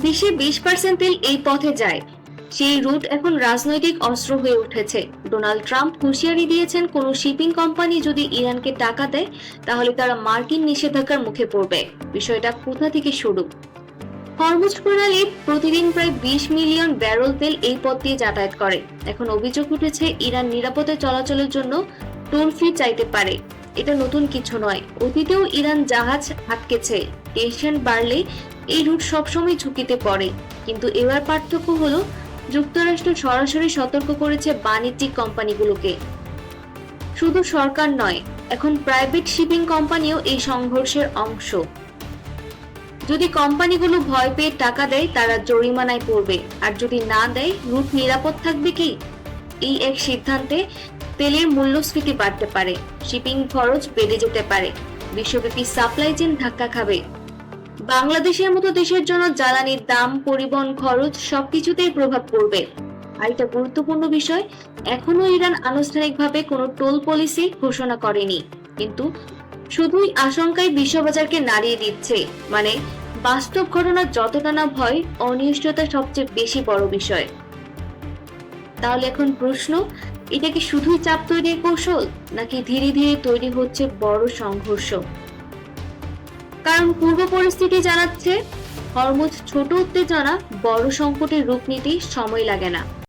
বিশ্বে 20% তেল এই পথে যায়। সেই রুট এখন রাজনৈতিক অস্ত্র হয়ে উঠেছে। ডোনাল্ড ট্রাম্প হুঁশিয়ারি দিয়েছেন, কোনো শিপিং কোম্পানি যদি ইরানকে টাকা দেয় তাহলে তারা মার্কিন নিষেধাজ্ঞার মুখে পড়বে। বিষয়টা কোথা থেকে শুরু? হরমুজ প্রণালী প্রতিদিন প্রায় 20 মিলিয়ন ব্যারেল তেল এই পথ দিয়ে যাতায়াত করে। এখন অভিযোগ উঠেছে, ইরান নিরাপদে চলাচলের জন্য টোল ফি চাইতে পারে। এটা নতুন কিছু নয়, অতীতেও ইরান জাহাজ আটকেছে। টেনশন বাড়লে এই রুট সবসময় ঝুঁকিতে পড়ে। কিন্তু এবার পার্থক্য হলো, যুক্তরাষ্ট্র সরাসরি সতর্ক করেছে বাণিজ্যিক কোম্পানিগুলোকে। শুধু সরকার নয়, এখন প্রাইভেট শিপিং কোম্পানিও এই সংঘর্ষের অংশ। যদি কোম্পানিগুলো ভয় পেয়ে টাকা দেয়, তারা জরিমানায় পড়বে। আর যদি না দেয়, রুট নিরাপদ থাকবে কি? এই এক সিদ্ধান্তে তেলের মূল্যস্ফীতি বাড়তে পারে, শিপিং খরচ বেড়ে যেতে পারে, বিশ্বব্যাপী সাপ্লাই চেইন ধাক্কা খাবে। বাংলাদেশের মতো দেশের জন্য জ্বালানির দাম, পরিবহন খরচ সবকিছুতেই প্রভাব পড়বে। আর এটা গুরুত্বপূর্ণ বিষয়, এখনো ইরান আনুষ্ঠানিকভাবে কোনো টোল পলিসি ঘোষণা করেনি, কিন্তু শুধুই আশঙ্কায় বিশ্ববাজারকে নাড়িয়ে দিচ্ছে। মানে, বাস্তব ঘটনা যতটা না ভয়, অনিশ্চয়তা সবচেয়ে বেশি বড় বিষয়। তাহলে এখন প্রশ্ন, এটা কি শুধুই চাপ তৈরির কৌশল, নাকি ধীরে ধীরে তৈরি হচ্ছে বড় সংঘর্ষ? কারণ পূর্ব পরিস্থিতি জানাচ্ছে, হরমুজ ছোট উত্তেজনা, বড় সংকটের রূপ নিতে সময় লাগে না।